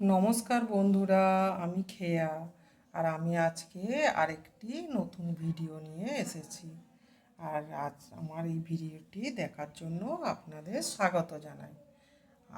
নমস্কার বন্ধুরা, আমি খেয়া। আর আমি আজকে আরেকটি নতুন ভিডিও নিয়ে এসেছি। আর আজ আমার এই ভিডিওটি দেখার জন্য আপনাদের স্বাগত জানাই।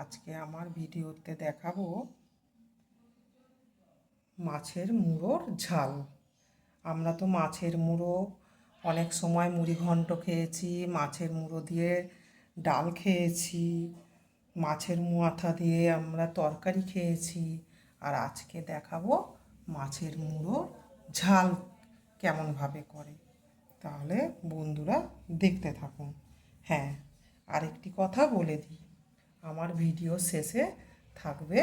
আজকে আমার ভিডিওতে দেখাবো মাছের মুড়োর ঝাল। আমরা তো মাছের মুড়ো অনেক সময় মুড়ি ঘন্ট খেয়েছি, মাছের মুড়ো দিয়ে ডাল খেয়েছি, মাছের মাথা দিয়ে আমরা তরকারি খেয়েছি। আর আজকে দেখাবো মাছের মুড়োর ঝাল কেমনভাবে করে। তাহলে বন্ধুরা দেখতে থাকুন। হ্যাঁ, আরেকটি কথা বলে দিই, আমার ভিডিও শেষে থাকবে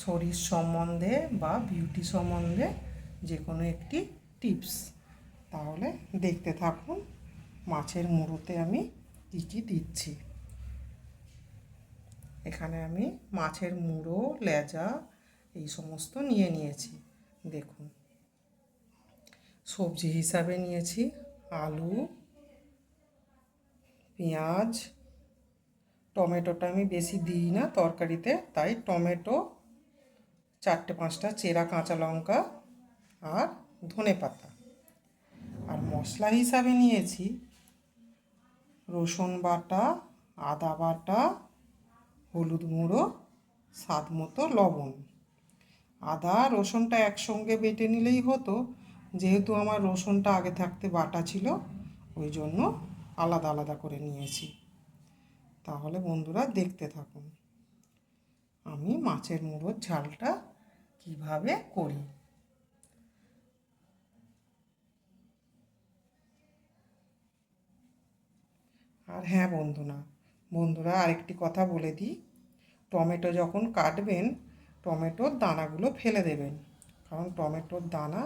শরীর সম্বন্ধে বা বিউটি সম্বন্ধে যে কোনো একটি টিপস। তাহলে দেখতে থাকুন মাছের মুড়োতে আমি কী কী দিচ্ছি। এখানে আমি মাছের মুড়ো, লেজা এই সমস্ত নিয়ে নিয়েছি। দেখুন, সবজি হিসাবে নিয়েছি আলু, পেঁয়াজ, টমেটোটা আমি বেশি দিই না তরকারিতে, তাই টমেটো, 4-5টা চেরা কাঁচা লঙ্কা আর ধনেপাতা। আর মশলা হিসাবে নিয়েছি রসুন বাটা, আদা বাটা, হলুদ গুঁড়ো, স্বাদ মতো লবণ। আদা রসুনটা একসঙ্গে বেটে নিলেই হতো, যেহেতু আমার রসুনটা আগে থাকতে বাটা ছিল ওই জন্য আলাদা আলাদা করে নিয়েছি। তাহলে বন্ধুরা দেখতে থাকুন আমি মাছের মুড়োর ঝালটা কিভাবে করি। আর হ্যাঁ বন্ধুরা আরেকটি কথা বলে দিই, টমেটো যখন কাটবেন টমেটোর দানাগুলো ফেলে দেবেন, কারণ টমেটোর দানা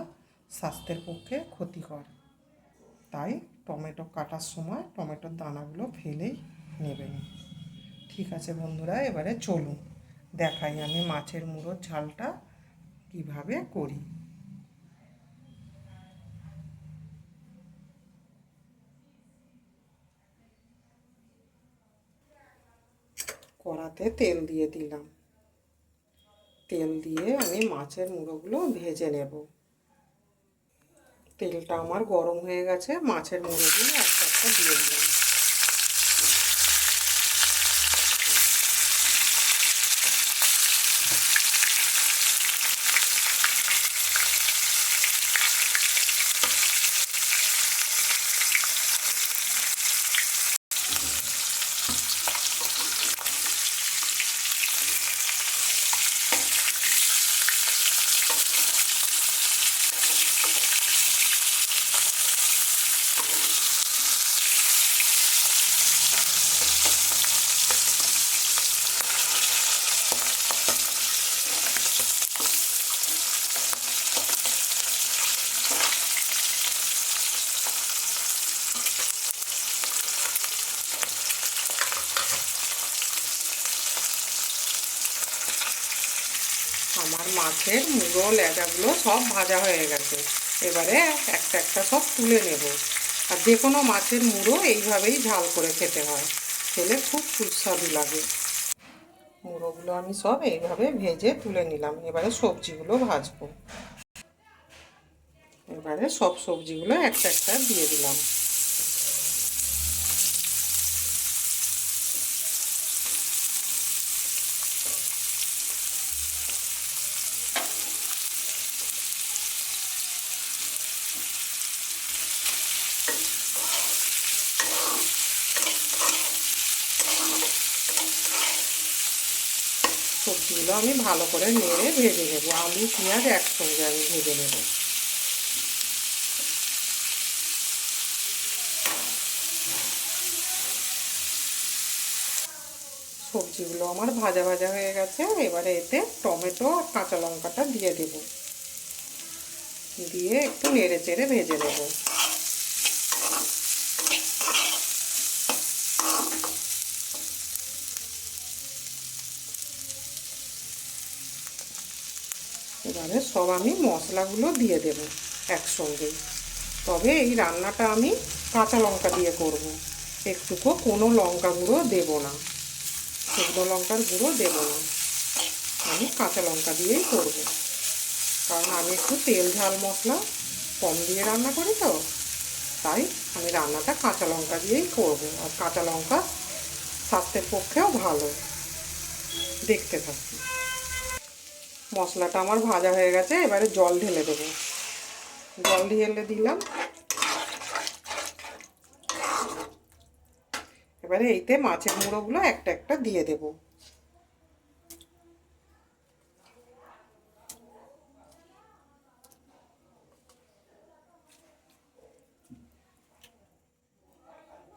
স্বাস্থ্যের পক্ষে ক্ষতিকর। তাই টমেটো কাটার সময় টমেটোর দানাগুলো ফেলেই নেবেন। ঠিক আছে বন্ধুরা, এবারে চলুন দেখাই আমি মাছের মুড়োর ঝালটা কিভাবে করি। কড়াতে তেল দিয়ে দিলাম, তেল দিয়ে আমি মাছের মুড়োগুলো ভেজে নেব। তেলটা আমার গরম হয়ে গেছে, মাছের মুড়োগুলো একটা একটা দিয়ে দিলাম। আমার মাছের মুড়ো লেজাগুলো সব ভাজা হয়ে গেছে। এবারে একটা একটা সব তুলে নেব। আর যে কোনো মাছের মুড়ো এইভাবেই ঝাল করে খেতে হয়, খেলে খুব সুস্বাদু লাগে। মুড়োগুলো আমি সব এইভাবে ভেজে তুলে নিলাম। এবারে সবজিগুলো ভাজবো। এবারে সব সবজিগুলো একটা একটা দিয়ে দিলাম। সবজিগুলো আমি ভালো করে নেড়ে ভেজে নেব। আলু পেঁয়াজ একসঙ্গে আমি ভেজে নেব। সবজিগুলো আমার ভাজা ভাজা হয়ে গেছে। এবারে এতে টমেটো আর কাঁচা লঙ্কাটা দিয়ে দেব, দিয়ে একটু নেড়ে চেড়ে ভেজে নেব। এবারে সব আমি মশলাগুলো দিয়ে দেব একসঙ্গে। তবে এই রান্নাটা আমি কাঁচা লঙ্কা দিয়ে করব, একটুকু কোনো লঙ্কা গুঁড়ো দেব না, শুকনো লঙ্কার গুঁড়ো দেব না। আমি কাঁচা লঙ্কা দিয়েই করব, কারণ আমি একটু তেল ঝাল মশলা কম দিয়ে রান্না করি তো, তাই আমি রান্নাটা কাঁচা লঙ্কা দিয়েই করব। আর কাঁচা লঙ্কা স্বাস্থ্যের পক্ষেও ভালো। দেখতে থাকি। মশলাটা আমার ভাজা হয়ে গেছে, এবারে জল ঢেলে দেবো। জল ঢেলে দিলাম। এবারে এইতে মাছের মুড়োগুলো একটা একটা দিয়ে দেব।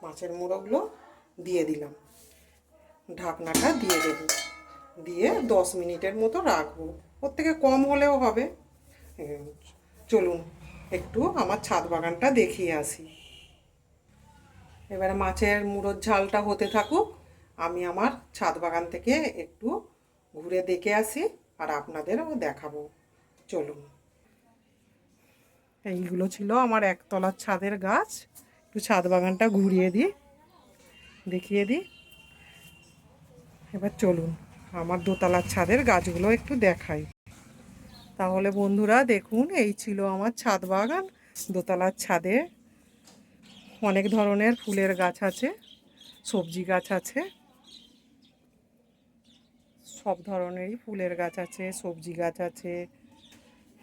মাছের মুড়োগুলো দিয়ে দিলাম। ঢাকনাটা দিয়ে দেব, দিয়ে 10 মিনিটের মতো রাখবো। ওর থেকে কম হলেও হবে। চলুন একটু আমার ছাদ বাগানটা দেখিয়ে আসি। এবারে মাছের মুড়োর ঝালটা হতে থাকুক, আমি আমার ছাদ বাগান থেকে একটু ঘুরে দেখে আসি আর আপনাদেরও দেখাবো। চলুন। এইগুলো ছিল আমার একতলার ছাদের গাছ। একটু ছাদ বাগানটা ঘুরিয়ে দিই, দেখিয়ে দিই। এবার চলুন আমার দোতলার ছাদের গাছগুলো একটু দেখাই। তাহলে বন্ধুরা দেখুন, এই ছিল আমার ছাদ বাগান। দোতলার ছাদে অনেক ধরনের ফুলের গাছ আছে, সবজি গাছ আছে, সব ধরনেরই ফুলের গাছ আছে, সবজি গাছ আছে,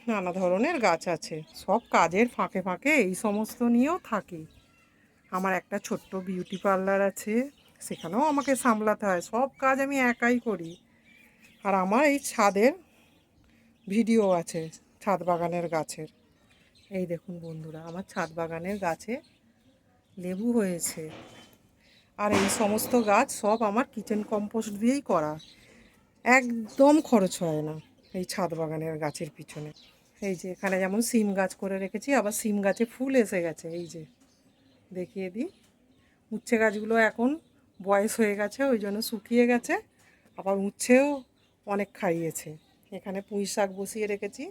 নানা ধরনের গাছ আছে। সব কাজের ফাঁকে ফাঁকে এই সমস্ত নিয়েও থাকি। আমার একটা ছোট্ট বিউটি পার্লার আছে, সেখানেও আমাকে সামলাতে হয়। সব কাজ আমি একাই করি। আর আমার এই ছাদের ভিডিও আছে ছাদ বাগানের গাছের। এই দেখুন বন্ধুরা, আমার ছাদ বাগানের গাছে লেবু হয়েছে। আর এই সমস্ত গাছ সব আমার কিচেন কম্পোস্ট দিয়েই করা। একদম খরচ হয় না এই ছাদ বাগানের গাছের পিছনে। এই যে এখানে যেমন সিম গাছ করে রেখেছি, আবার সিম গাছে ফুল এসে গেছে। এই যে দেখিয়ে দিই। উচ্ছে গাছগুলো এখন বয়স হয়ে গেছে, ওই জন্য শুকিয়ে গেছে। আবার উচ্ছেও অনেক খাইয়েছে। এখানে পুঁই শাক বসিয়ে রেখেছি।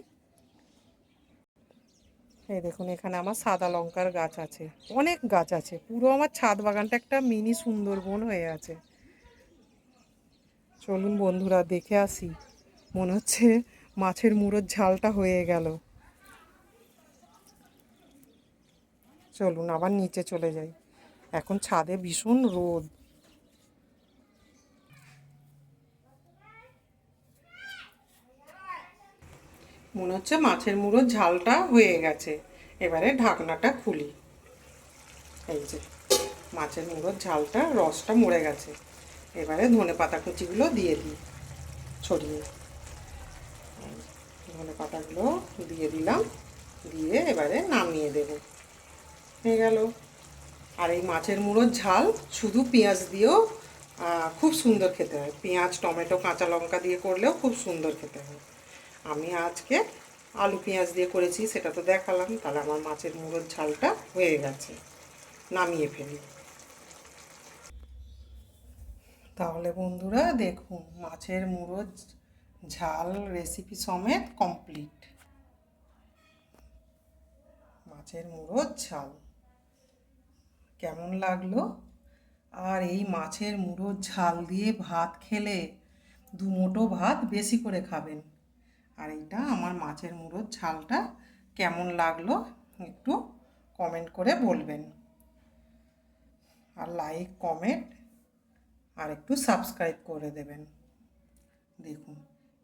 এই দেখুন, এখানে আমার সাদা লঙ্কার গাছ আছে, অনেক গাছ আছে। পুরো আমার ছাদ বাগানটা একটা মিনি সুন্দরবন হয়ে আছে। চলুন বন্ধুরা দেখে আসি। মনে হচ্ছে মাছের মুড়োর ঝালটা হয়ে গেল। চলুন আবার নিচে চলে যাই। এখন ছাদে ভীষণ রোদ। মনে হচ্ছে মাছের মুড়োর ঝালটা হয়ে গেছে। এবারে ঢাকনাটা খুলি। এই যে মাছের মুড়োর ঝালটা, রসটা মরে গেছে। এবারে ধনে পাতা কুচিগুলো দিয়ে দিই ছড়িয়ে। ধনে পাতাগুলো দিয়ে দিলাম, দিয়ে এবারে নামিয়ে দেব। হয়ে গেল। আর এই মাছের মুড়োর ঝাল শুধু পেঁয়াজ দিয়েও খুব সুন্দর খেতে হয়। পেঁয়াজ, টমেটো, কাঁচা লঙ্কা দিয়ে করলেও খুব সুন্দর খেতে হয়। আমি আজকে আলু পেঁয়াজ দিয়ে করেছি, সেটা তো দেখালাম। তাহলে আমার মাছের মুড়োর ঝালটা হয়ে গেছে। নামিয়ে ফেলি। তাহলে বন্ধুরা দেখুন, মাছের মুড়োর ঝাল রেসিপি সমেত কমপ্লিট। মাছের মুড়োর ঝাল কেমন লাগলো? আর এই মাছের মুড়োর ঝাল দিয়ে ভাত খেলে 2 মুঠো ভাত বেশি করে খাবেন। আর এটা আমার মাছের মুড়োর ঝালটা কেমন লাগলো একটু কমেন্ট করে বলবেন। আর লাইক, কমেন্ট আর একটু সাবস্ক্রাইব করে দেবেন। দেখুন,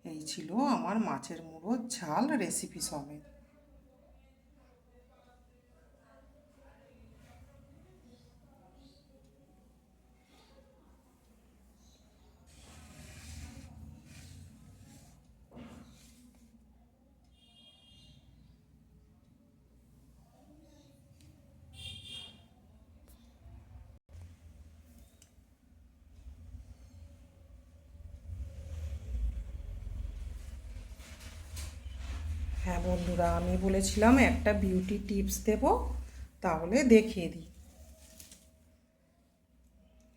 এই ছিল আমার মাছের মুড়োর ঝাল রেসিপি সমেত। হ্যাঁ বন্ধুরা, আমি বলেছিলাম একটা বিউটি টিপস দেব, তাহলে দেখিয়ে দিই।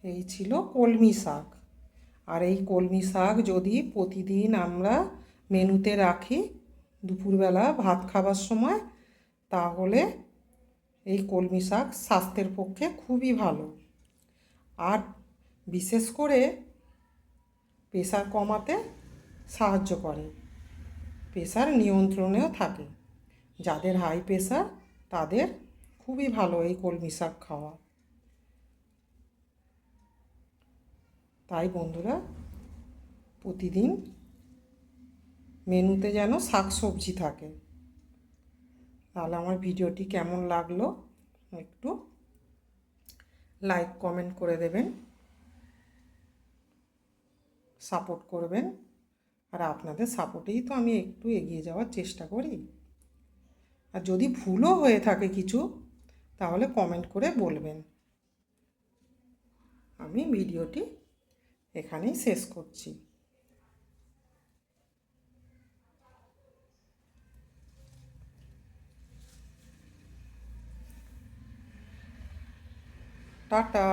এই ছিল কলমি শাক। আর এই কলমি শাক যদি প্রতিদিন আমরা মেনুতে রাখি দুপুরবেলা ভাত খাবার সময়, তাহলে এই কলমি শাক স্বাস্থ্যের পক্ষে খুবই ভালো। আর বিশেষ করে প্রেশার কমাতে সাহায্য করে, প্রেশার নিয়ন্ত্রণেও থাকে। যাদের হাই প্রেশার তাদের খুবই ভালো এই কলমি শাক খাওয়া। তাই বন্ধুরা, প্রতিদিন মেনুতে যেন শাক সবজি থাকে। তাহলে আমার ভিডিওটি কেমন লাগলো একটু লাইক কমেন্ট করে দেবেন, সাপোর্ট করবেন। আর আপনাদের সাপোর্টেই তো আমি একটু এগিয়ে যাওয়ার চেষ্টা করি। আর যদি ভুলও হয়ে থাকে কিছু, তাহলে কমেন্ট করে বলবেন। আমি ভিডিওটি এখানেই শেষ করছি। টাটা।